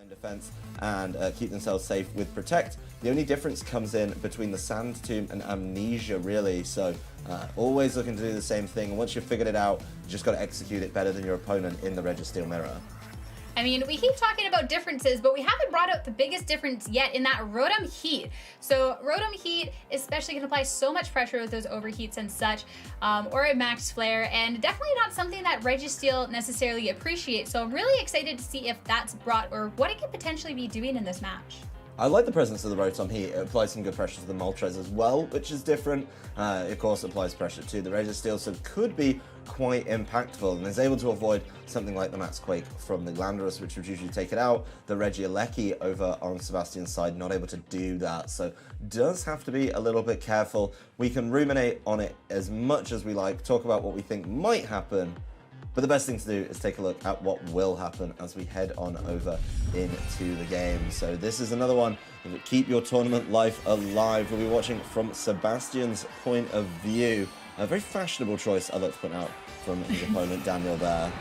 in defense and keep themselves safe with Protect. The only difference comes in between the Sand Tomb and Amnesia, really. So always looking to do the same thing. And once you've figured it out, you just got to execute it better than your opponent in the Registeel Mirror. I mean, we keep talking about differences, but we haven't brought out the biggest difference yet in that Rotom Heat. So Rotom Heat especially can apply so much pressure with those overheats and such, or a Max Flare, and definitely not something that Registeel necessarily appreciates. So I'm really excited to see if that's brought, or what it could potentially be doing in this match. I like the presence of the Rotom Heat. It applies some good pressure to the Moltres as well, which is different. It, of course, applies pressure to the Registeel, so it could be quite impactful, and is able to avoid something like the Max Quake from the Landorus, which would usually take it out. The Regieleki over on Sebastian's side, not able to do that, so does have to be a little bit careful. We can ruminate on it as much as we like, talk about what we think might happen, but the best thing to do is take a look at what will happen as we head on over into the game. So this is another one that keep your tournament life alive. We'll be watching from Sebastian's point of view. A very fashionable choice, I'd like to point out, from his opponent, Daniel there.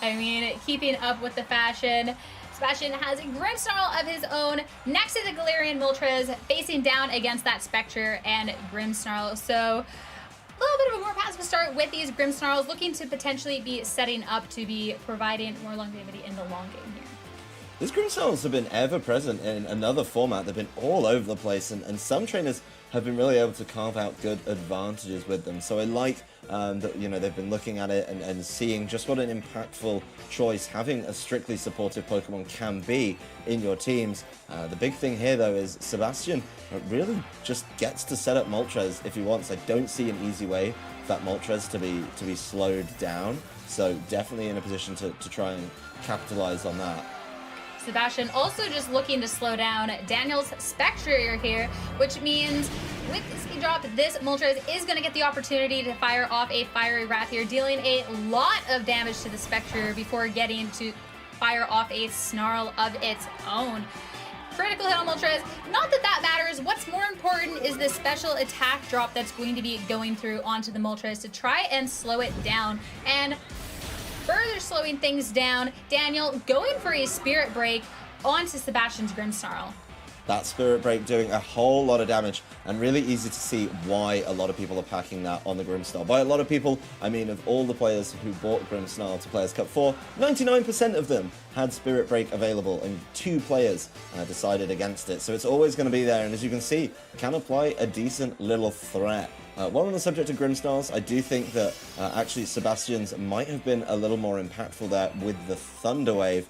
I mean, keeping up with the fashion, Sebastian has a Grimmsnarl of his own next to the Galarian Moltres, facing down against that Spectre and Grimmsnarl. So a little bit of a more passive start with these Grimmsnarls, looking to potentially be setting up to be providing more longevity in the long game here. These Grimmsnarls have been ever present in another format. They've been all over the place, and some trainers have been really able to carve out good advantages with them. So I like that, you know, they've been looking at it and seeing just what an impactful choice having a strictly supportive Pokemon can be in your teams. The big thing here, though, is Sebastian really just gets to set up Moltres if he wants. I don't see an easy way for that Moltres to be slowed down. So definitely in a position to try and capitalize on that. Sebastian also just looking to slow down Daniel's Spectre here, which means with the speed drop, this Moltres is going to get the opportunity to fire off a Fiery Wrath here, dealing a lot of damage to the Spectre before getting to fire off a Snarl of its own. Critical hit on Moltres. Not that that matters. What's more important is the special attack drop that's going to be going through onto the Moltres to try and slow it down. And further slowing things down, Daniel going for a Spirit Break onto Sebastian's Grimmsnarl. That Spirit Break doing a whole lot of damage, and really easy to see why a lot of people are packing that on the Grimmsnarl. By a lot of people, I mean of all the players who bought Grimmsnarl to Players Cup 4, 99% of them had Spirit Break available, and 2 players decided against it. So it's always going to be there, and as you can see, can apply a decent little threat. While on the subject of Grimmsnarls, I do think that actually Sebastian's might have been a little more impactful there with the Thunder Wave,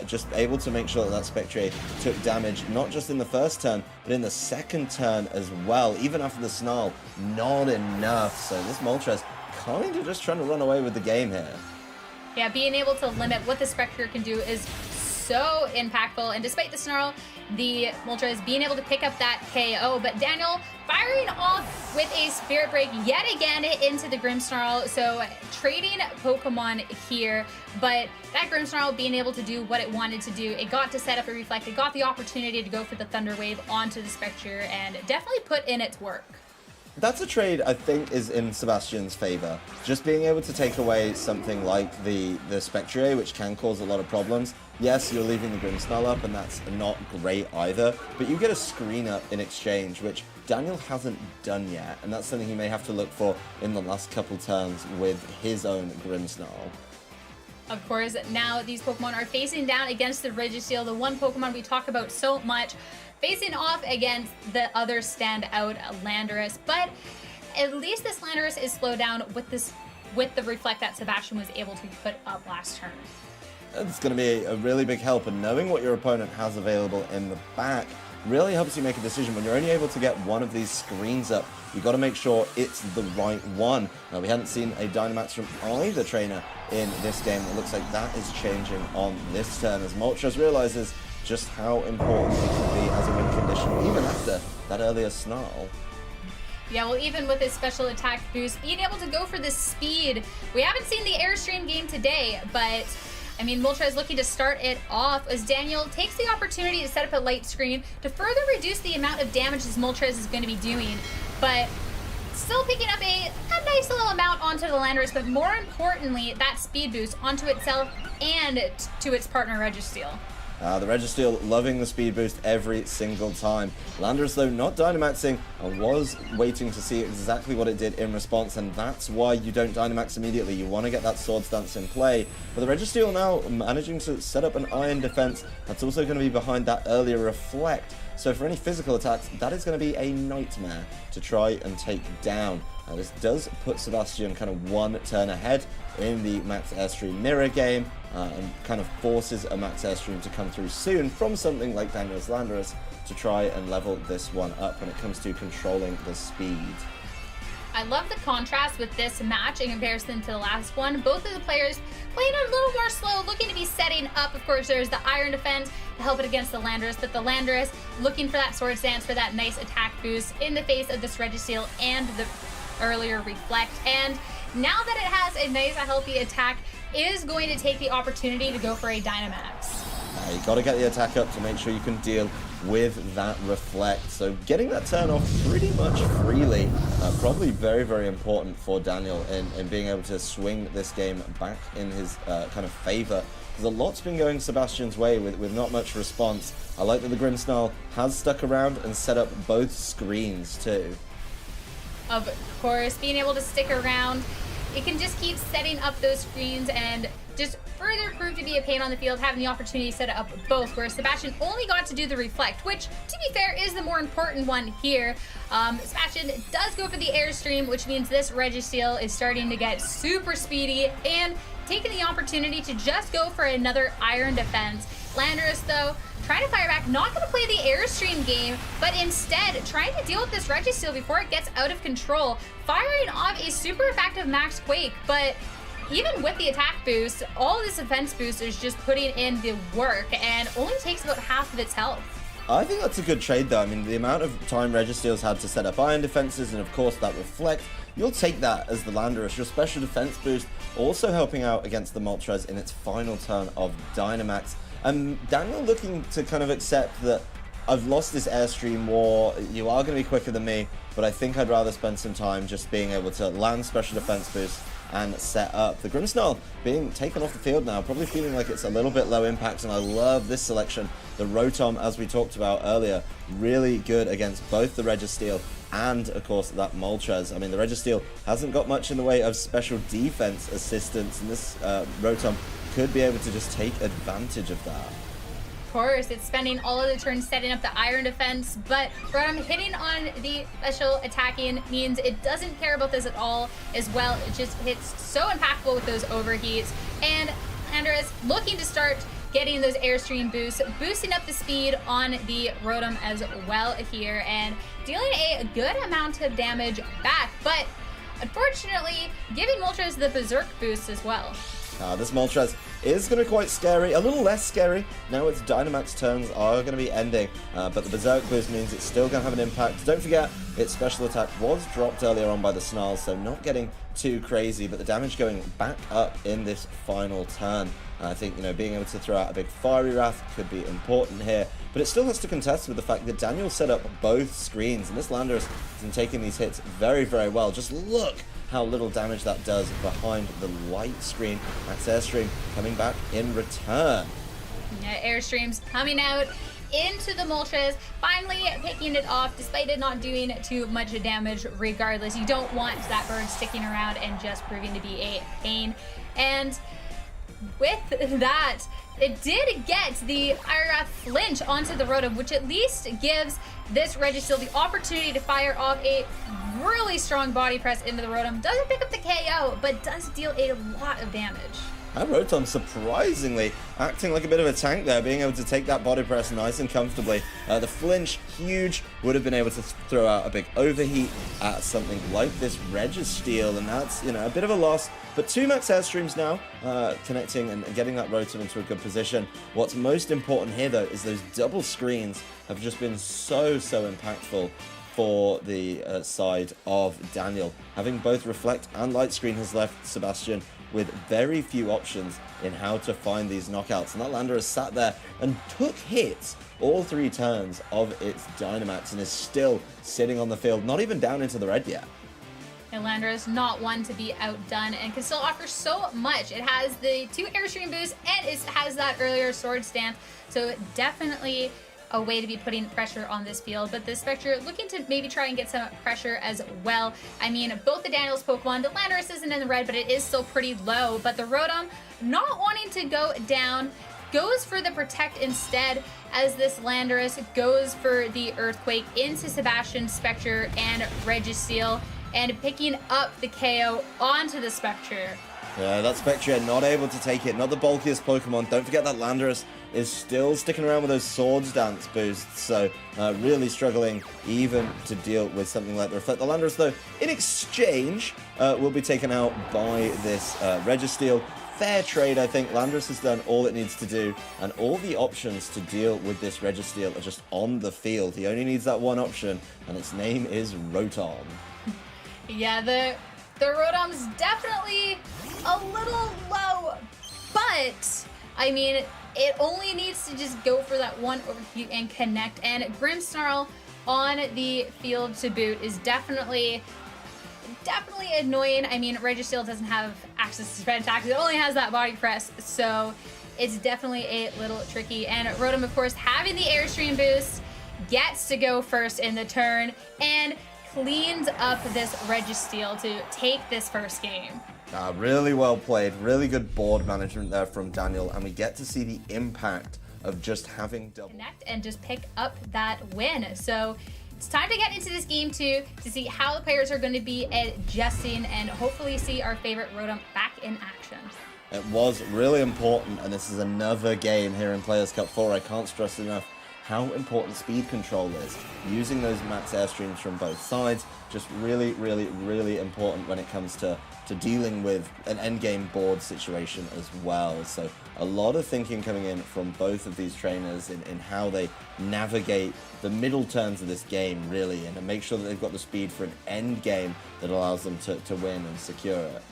just able to make sure that that Spectre took damage, not just in the first turn, but in the second turn as well. Even after the Snarl, not enough. So this Moltres kind of just trying to run away with the game here. Yeah, being able to limit what the Spectre can do is so impactful, and despite the Snarl, the Moltres being able to pick up that KO, but Daniel firing off with a Spirit Break yet again into the Grimmsnarl, so trading Pokemon here, but that Grimmsnarl being able to do what it wanted to do. It got to set up a Reflect, it got the opportunity to go for the Thunder Wave onto the Spectre, and definitely put in its work. That's a trade I think is in Sebastian's favor. Just being able to take away something like the Spectre, which can cause a lot of problems. Yes, you're leaving the Grimmsnarl up, and that's not great either, but you get a screen up in exchange, which Daniel hasn't done yet, and that's something he may have to look for in the last couple turns with his own Grimmsnarl. Of course, now these Pokemon are facing down against the Registeel, the one Pokemon we talk about so much, facing off against the other standout Landorus, but at least this Landorus is slowed down with the Reflect that Sebastian was able to put up last turn. It's going to be a really big help, and knowing what your opponent has available in the back really helps you make a decision. When you're only able to get one of these screens up, you've got to make sure it's the right one. Now, we hadn't seen a Dynamax from either trainer in this game. It looks like that is changing on this turn as Moltres realizes just how important it can be as a win condition, even after that earlier Snarl. Yeah, well, even with his special attack boost, being able to go for the speed. We haven't seen the Airstream game today, but I mean, Moltres looking to start it off as Daniel takes the opportunity to set up a light screen to further reduce the amount of damage this Moltres is going to be doing, but still picking up a nice little amount onto the Landorus, but more importantly, that speed boost onto itself and to its partner Registeel. The Registeel loving the speed boost every single time. Landorus, though, not Dynamaxing, and was waiting to see exactly what it did in response, and that's why you don't Dynamax immediately. You want to get that Swords Dance in play. But the Registeel now managing to set up an Iron Defense. That's also going to be behind that earlier Reflect. So for any physical attacks, that is going to be a nightmare to try and take down. Now this does put Sebastian kind of one turn ahead in the Max Airstream mirror game, and kind of forces a Max Airstream to come through soon from something like Daniel's Landorus to try and level this one up when it comes to controlling the speed. I love the contrast with this match in comparison to the last one. Both of the players playing a little more slow, looking to be setting up. Of course, there's the Iron Defense to help it against the Landorus, but the Landorus looking for that Sword Dance for that nice attack boost in the face of this Registeel and the earlier Reflect. And now that it has a nice, healthy attack, is going to take the opportunity to go for a Dynamax. You got to get the attack up to make sure you can deal with that Reflect. So getting that turn off pretty much freely, probably very, very important for Daniel in being able to swing this game back in his kind of favor. Because a lot's been going Sebastian's way with not much response. I like that the Grimmsnarl has stuck around and set up both screens too. Of course, being able to stick around, it can just keep setting up those screens and just further prove to be a pain on the field, having the opportunity to set up both, where Sebastian only got to do the Reflect, which, to be fair, is the more important one here. Sebastian does go for the Airstream, which means this Registeel is starting to get super speedy and taking the opportunity to just go for another Iron Defense. Landorus, though, trying to fire back, not going to play the Airstream game, but instead trying to deal with this Registeel before it gets out of control, firing off a super effective Max Quake, but even with the attack boost, all this defense boost is just putting in the work and only takes about half of its health. I think that's a good trade though. I mean, the amount of time Registeel's had to set up Iron Defenses and of course that Reflect, you'll take that as the Landorus. Your special defense boost also helping out against the Moltres in its final turn of Dynamax. Daniel looking to kind of accept that I've lost this Airstream war, you are going to be quicker than me, but I think I'd rather spend some time just being able to land special defense boost and set up. The Grimmsnarl being taken off the field now, probably feeling like it's a little bit low impact, and I love this selection. The Rotom, as we talked about earlier, really good against both the Registeel and, of course, that Moltres. I mean, the Registeel hasn't got much in the way of special defense assistance, and this Rotom could be able to just take advantage of that. Of course, it's spending all of the turns setting up the Iron Defense, but Rotom hitting on the special attacking means it doesn't care about this at all as well. It just hits so impactful with those overheats. And Landorus looking to start getting those Airstream boosts, boosting up the speed on the Rotom as well here, and dealing a good amount of damage back, but unfortunately giving Moltres the Berserk boost as well. This Moltres is going to be quite scary, a little less scary now its Dynamax turns are going to be ending, but the Berserk boost means it's still going to have an impact. Don't forget, its special attack was dropped earlier on by the Snarls, so not getting too crazy, but the damage going back up in this final turn. I think, you know, being able to throw out a big Fiery Wrath could be important here, but it still has to contest with the fact that Daniel set up both screens, and this Landorus has been taking these hits very, very well. Just look how little damage that does behind the light screen. Max Airstream coming back in return. Yeah, Airstreams coming out into the Moltres, finally picking it off despite it not doing too much damage regardless. You don't want that bird sticking around and just proving to be a pain. And with that, it did get the Fire Wrath flinch onto the Rotom, which at least gives this Registeel the opportunity to fire off a really strong body press into the Rotom. Doesn't pick up the KO, but does deal a lot of damage. And Rotom surprisingly acting like a bit of a tank there, being able to take that body press nice and comfortably. The flinch, huge, would have been able to throw out a big overheat at something like this Registeel, and that's, you know, a bit of a loss. But two Max Airstreams now, connecting and getting that Rotom into a good position. What's most important here, though, is those double screens have just been so impactful for the side of Daniel. Having both Reflect and Light Screen has left Sebastian with very few options in how to find these knockouts. And that Landorus sat there and took hits all 3 turns of its Dynamax and is still sitting on the field, not even down into the red yet. And Landorus, not one to be outdone, and can still offer so much. It has the 2 Airstream boosts, and it has that earlier sword stance, so definitely a way to be putting pressure on this field. But the Spectre looking to maybe try and get some pressure as well. I mean, both the Daniels Pokemon, the Landorus isn't in the red, but it is still pretty low. But the Rotom, not wanting to go down, goes for the Protect instead, as this Landorus goes for the Earthquake into Sebastian, Spectre, and Registeel, and picking up the KO onto the Spectre. Yeah, that Spectre not able to take it, not the bulkiest Pokemon. Don't forget that Landorus is still sticking around with those Swords Dance boosts, so really struggling even to deal with something like the Reflect. The Landorus, though, in exchange, will be taken out by this Registeel. Fair trade, I think. Landorus has done all it needs to do, and all the options to deal with this Registeel are just on the field. He only needs that one option, and its name is Rotom. Yeah, the Rotom's definitely a little low, but I mean, it only needs to just go for that one overheat and connect. And Grimmsnarl on the field to boot is definitely annoying. I mean, Registeel doesn't have access to spread attacks. It only has that body press, so it's definitely a little tricky. And Rotom, of course, having the Airstream boost, gets to go first in the turn and cleans up this Registeel to take this first game. Really well played. Really good board management there from Daniel, and we get to see the impact of just having double Connect and just pick up that win. So it's time to get into this game two to see how the players are going to be adjusting and hopefully see our favorite Rotom back in action. It was really important, and this is another game here in Players Cup 4. I can't stress enough how important speed control is. Using those max airstreams from both sides, just really, really, really important when it comes to dealing with an endgame board situation as well. So a lot of thinking coming in from both of these trainers in how they navigate the middle turns of this game, really, and to make sure that they've got the speed for an end game that allows them to win and secure it.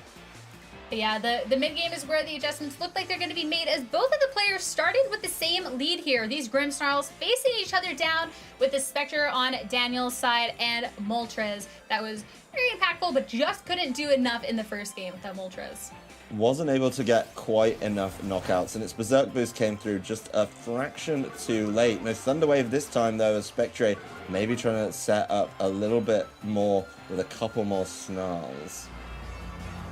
Yeah, the mid-game is where the adjustments look like they're going to be made, as both of the players started with the same lead here. These Grimmsnarls facing each other down with the Spectre on Daniel's side and Moltres. That was very impactful, but just couldn't do enough in the first game with that Moltres. Wasn't able to get quite enough knockouts, and its Berserk boost came through just a fraction too late. No Thunder Wave this time, though, as Spectre maybe trying to set up a little bit more with a couple more Snarls.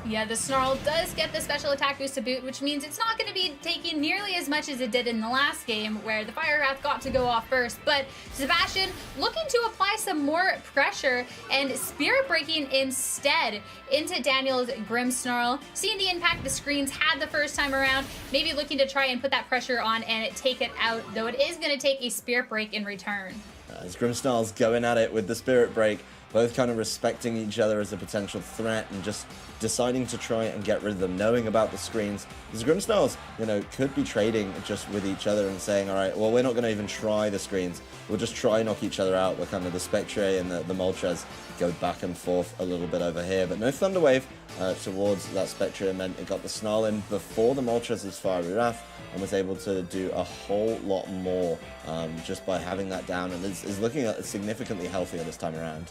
Yeah, the Snarl does get the special attack boost to boot, which means it's not going to be taking nearly as much as it did in the last game, where the Fire Wrath got to go off first. But Sebastian looking to apply some more pressure and Spirit Breaking instead into Daniel's Grimmsnarl. Seeing the impact the screens had the first time around, maybe looking to try and put that pressure on and take it out, though it is going to take a Spirit Break in return. As Grimmsnarl's going at it with the Spirit Break, both kind of respecting each other as a potential threat and just deciding to try and get rid of them, knowing about the screens. Because Grimmsnarls, could be trading just with each other and saying, all right, well, we're not going to even try the screens. We'll just try and knock each other out. We're kind of the Spectre and the Moltres go back and forth a little bit over here. But no Thunder Wave towards that Spectre meant it got the Snarl in before the Moltres' Fiery Wrath and was able to do a whole lot more just by having that down, and is looking significantly healthier this time around.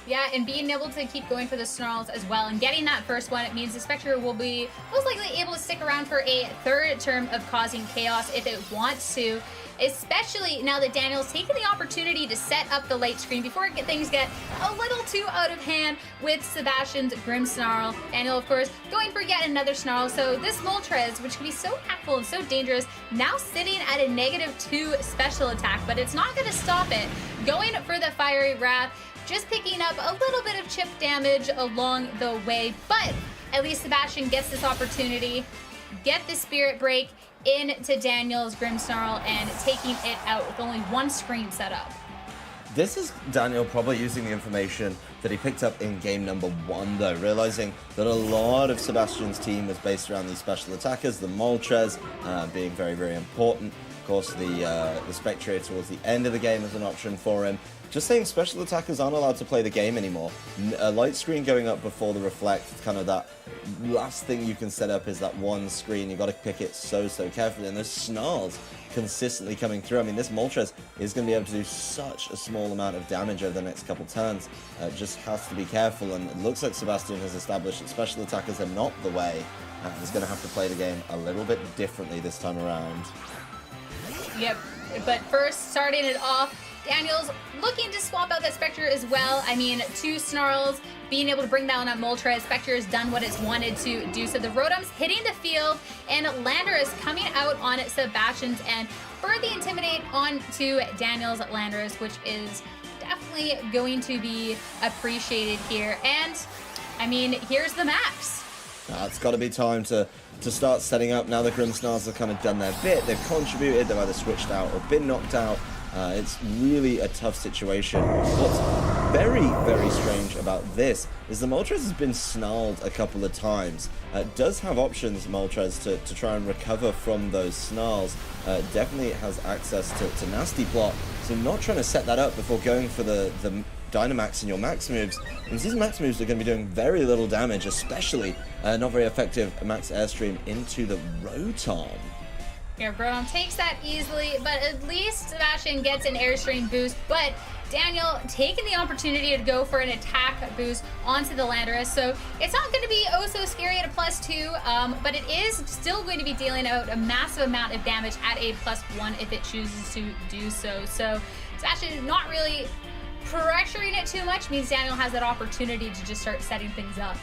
Yeah, and being able to keep going for the Snarls as well and getting that first one, it means the Spectre will be most likely able to stick around for a third term of causing chaos if it wants to, especially now that Daniel's taken the opportunity to set up the late screen before things get a little too out of hand with Sebastian's Grimmsnarl. Daniel, of course, going for yet another Snarl. So this Moltres, which can be so impactful and so dangerous, now sitting at a -2 special attack, but it's not going to stop it. Going for the Fiery Wrath, just picking up a little bit of chip damage along the way, but at least Sebastian gets this opportunity, get the Spirit Break into Daniel's Grimmsnarl and taking it out with only one screen set up. This is Daniel probably using the information that he picked up in game number 1, though, realizing that a lot of Sebastian's team was based around these special attackers, the Moltres being very, very important. Of course, the Spectre towards the end of the game is an option for him. Just saying special attackers aren't allowed to play the game anymore. A light screen going up before the Reflect, kind of that last thing you can set up is that one screen. You've got to pick it so carefully. And those Snarls consistently coming through. I mean, this Moltres is going to be able to do such a small amount of damage over the next couple turns. Just has to be careful, and it looks like Sebastian has established that special attackers are not the way. He's going to have to play the game a little bit differently this time around. Yep, but first, starting it off, Daniel's looking to swap out that Spectre as well. I mean, 2 Snarls, being able to bring down that Moltres. Spectre has done what it's wanted to do. So the Rotom's hitting the field, and Landorus coming out on Sebastian's end for the Intimidate onto Daniel's Landorus, which is definitely going to be appreciated here. And, I mean, here's the max. It's got to be time to start setting up. Now the Grimmsnarls have kind of done their bit. They've contributed. They've either switched out or been knocked out. It's really a tough situation. What's very, very strange about this is the Moltres has been snarled a couple of times. Does have options, Moltres, to try and recover from those snarls. Definitely has access to Nasty Plot, so not trying to set that up before going for the Dynamax in your max moves. And these max moves are going to be doing very little damage, especially not very effective max Airstream into the Rotom. Yeah, Rotom takes that easily, but at least Sebastian gets an Airstream boost. But Daniel taking the opportunity to go for an attack boost onto the Landorus. So it's not going to be oh so scary at a +2, but it is still going to be dealing out a massive amount of damage at a +1 if it chooses to do so. So Sebastian is not really pressuring it too much, means Daniel has that opportunity to just start setting things up.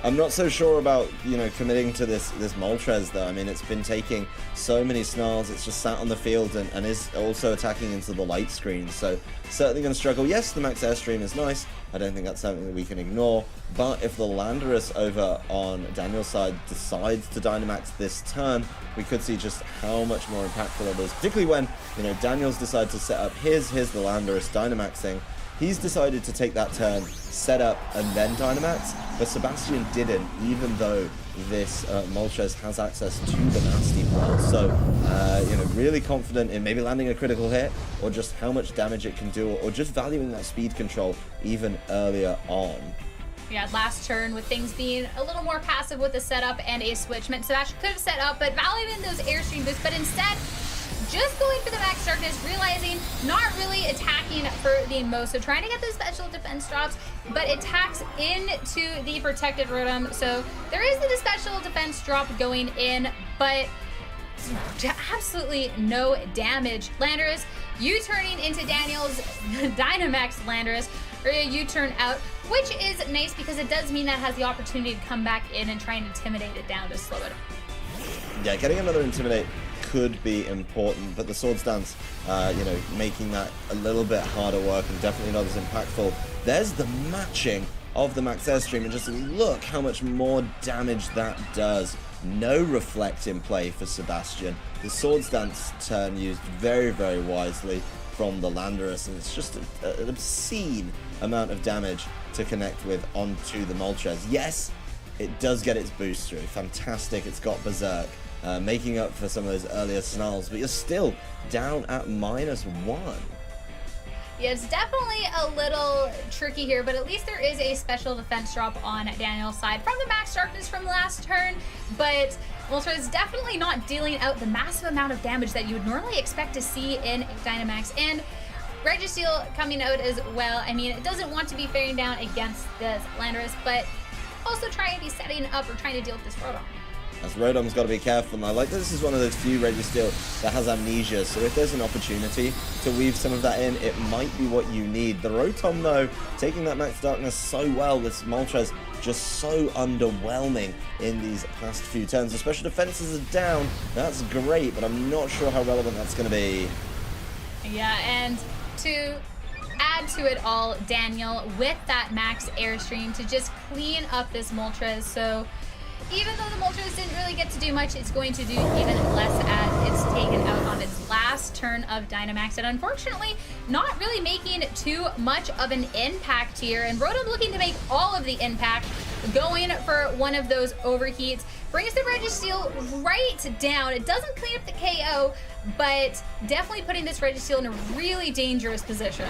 I'm not so sure about, committing to this Moltres, though. I mean, it's been taking so many snarls. It's just sat on the field and is also attacking into the light screen. So certainly going to struggle. Yes, the max Airstream is nice. I don't think that's something that we can ignore. But if the Landorus over on Daniel's side decides to Dynamax this turn, we could see just how much more impactful it is. Particularly when, Daniel's decided to set up here's the Landorus Dynamaxing. He's decided to take that turn, set up, and then Dynamax, but Sebastian didn't, even though this Moltres has access to the Nasty Plot. So, really confident in maybe landing a critical hit, or just how much damage it can do, or just valuing that speed control even earlier on. Yeah, last turn with things being a little more passive with the setup and a switch meant Sebastian could have set up, but valuing those Airstream boosts, but instead, just going for the max darkness, realizing not really attacking for the most, so trying to get those special defense drops, but attacks into the protected Rotom. So there is the special defense drop going in, but absolutely no damage. Landorus U-turning into Daniel's Dynamax Landorus, or a U-turn out, which is nice because it does mean that has the opportunity to come back in and try and intimidate it down to slow it. Yeah, getting another Intimidate could be important, but the Swords Dance, making that a little bit harder work and definitely not as impactful. There's the matching of the max Airstream, and just look how much more damage that does. No Reflect in play for Sebastian. The Swords Dance turn used very, very wisely from the Landorus, and it's just an obscene amount of damage to connect with onto the Moltres. Yes, it does get its boost through. Fantastic, it's got Berserk. Making up for some of those earlier snarls, but you're still down at -1. Yeah, it's definitely a little tricky here, but at least there is a special defense drop on Daniel's side from the max darkness from last turn, but Moltres is definitely not dealing out the massive amount of damage that you would normally expect to see in Dynamax. And Registeel coming out as well. I mean, it doesn't want to be faring down against this Landorus, but also trying to be setting up or trying to deal with this Rotom. As Rotom's got to be careful, and I like that this is one of those few Registeel that has amnesia, so if there's an opportunity to weave some of that in, it might be what you need. The Rotom, though, taking that max darkness so well, this Moltres just so underwhelming in these past few turns. The special defenses are down, that's great, but I'm not sure how relevant that's going to be. Yeah, and to add to it all, Daniel with that max Airstream to just clean up this Moltres, so even though the Moltres didn't really get to do much, it's going to do even less as it's taken out on its last turn of Dynamax, and unfortunately not really making too much of an impact here. And Rotom looking to make all of the impact, going for one of those overheats, brings the Registeel right down. It doesn't clean up the KO, but definitely putting this Registeel in a really dangerous position.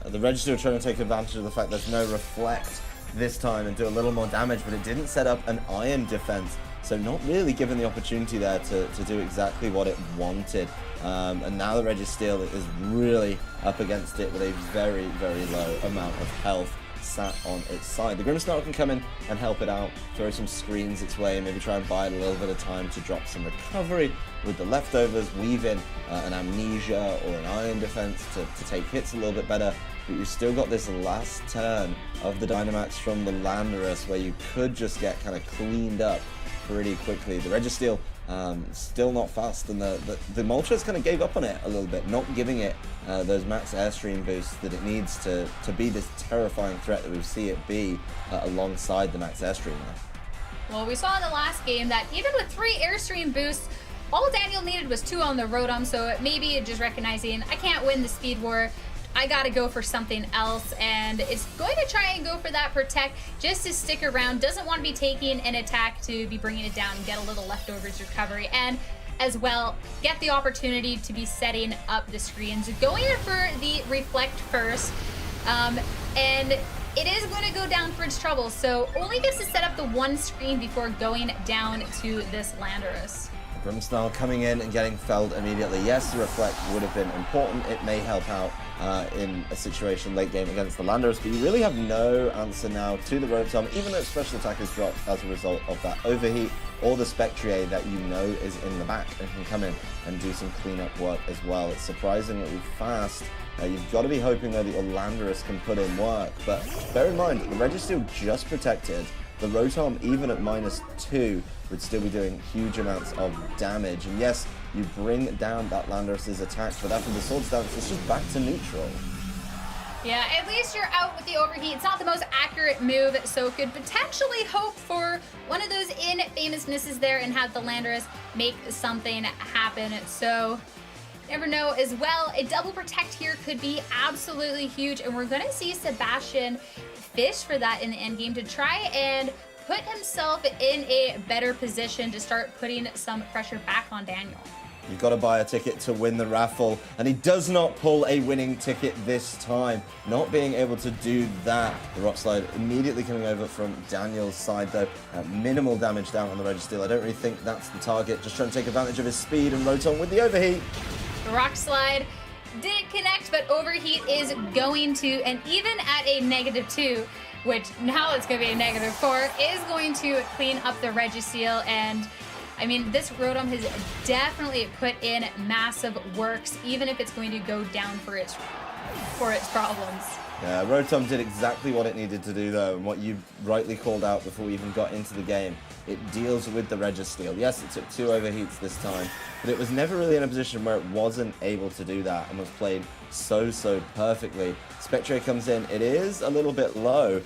The Registeel trying to take advantage of the fact there's no Reflect this time and do a little more damage, but it didn't set up an iron defense. So not really given the opportunity there to do exactly what it wanted. And now the Registeel is really up against it with a very, very low amount of health sat on its side. The Grimmsnarl can come in and help it out, throw some screens its way, maybe try and buy it a little bit of time to drop some recovery with the leftovers, weave in an Amnesia or an Iron Defense to take hits a little bit better. But you've still got this last turn of the Dynamax from the Landorus where you could just get kind of cleaned up pretty quickly. The Registeel still not fast, and the Moltres kind of gave up on it a little bit, not giving it those max airstream boosts that it needs to be this terrifying threat that we see it be alongside the max airstream now. Well, we saw in the last game that even with 3 airstream boosts, all Daniel needed was 2 on the Rotom, so maybe just recognizing, I can't win the Speed War, I gotta go for something else, and it's going to try and go for that Protect just to stick around. Doesn't want to be taking an attack to be bringing it down and get a little leftovers recovery, and as well get the opportunity to be setting up the screens. Going for the Reflect first, and it is going to go down for its trouble, so only gets to set up the 1 screen before going down to this Landorus. Grimmsnarl coming in and getting felled immediately. Yes, the Reflect would have been important. It may help out in a situation late game against the Landorus, but you really have no answer now to the Rotom, even though special attack is dropped as a result of that overheat, or the Spectrier that you know is in the back and can come in and do some cleanup work as well. It's surprisingly fast. You've got to be hoping though that your Landorus can put in work, but bear in mind, the Registeel just protected. The Rotom, even at -2, would still be doing huge amounts of damage. And yes, you bring down that Landorus's attack, but after the Swords Dance, it's just back to neutral. Yeah, at least you're out with the overheat. It's not the most accurate move, so could potentially hope for one of those infamous misses there and have the Landorus make something happen. So never know as well. A double Protect here could be absolutely huge, and we're going to see Sebastian fish for that in the end game to try and put himself in a better position to start putting some pressure back on Daniel. You've got to buy a ticket to win the raffle, and he does not pull a winning ticket this time. Not being able to do that. The Rock Slide immediately coming over from Daniel's side, though. Minimal damage down on the Registeel. I don't really think that's the target. Just trying to take advantage of his speed, and Rotom with the overheat. The Rock Slide didn't connect, but overheat is going to, and even at a -2, which now it's going to be a -4, is going to clean up the Registeel. And I mean, this Rotom has definitely put in massive works, even if it's going to go down for its problems. Yeah, Rotom did exactly what it needed to do, though, and what you rightly called out before we even got into the game. It deals with the Registeel. Yes, it took 2 overheats this time, but it was never really in a position where it wasn't able to do that and was played so perfectly. Spectre comes in. It is a little bit low,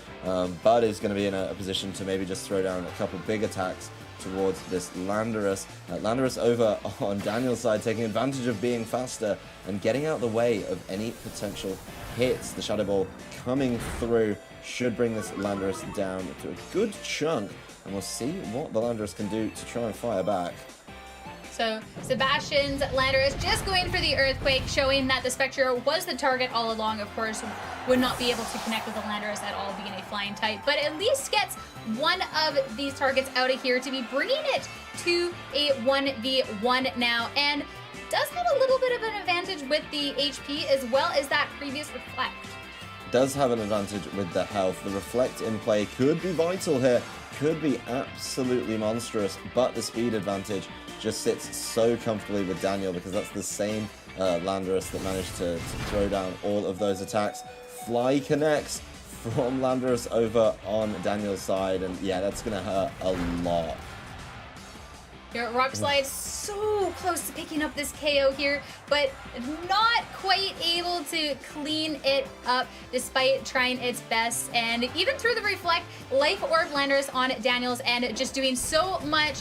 but is going to be in a position to maybe just throw down a couple big attacks towards this Landorus. Landorus over on Daniel's side, taking advantage of being faster and getting out the way of any potential hits. The Shadow Ball coming through should bring this Landorus down to a good chunk, and we'll see what the Landorus can do to try and fire back. So Sebastian's Landorus just going for the Earthquake, showing that the Spectre was the target all along. Of course, would not be able to connect with the Landorus at all, being a flying type, but at least gets one of these targets out of here to be bringing it to a 1v1 now, and does have a little bit of an advantage with the HP as well as that previous Reflect. Does have an advantage with the health. The Reflect in play could be vital here, could be absolutely monstrous, but the speed advantage just sits so comfortably with Daniel because that's the same Landorus that managed to throw down all of those attacks. Fly connects from Landorus over on Daniel's side, and yeah, that's going to hurt a lot. Your Rock Slide so close to picking up this KO here, but not quite able to clean it up despite trying its best. And even through the Reflect, Life Orb Landorus on Daniel's end, just doing so much.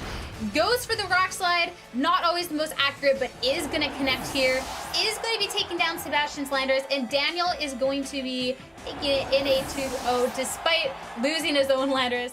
Goes for the Rock Slide, not always the most accurate, but is going to connect here. Is going to be taking down Sebastian's Landorus, and Daniel is going to be taking it in a 2-0 despite losing his own Landorus.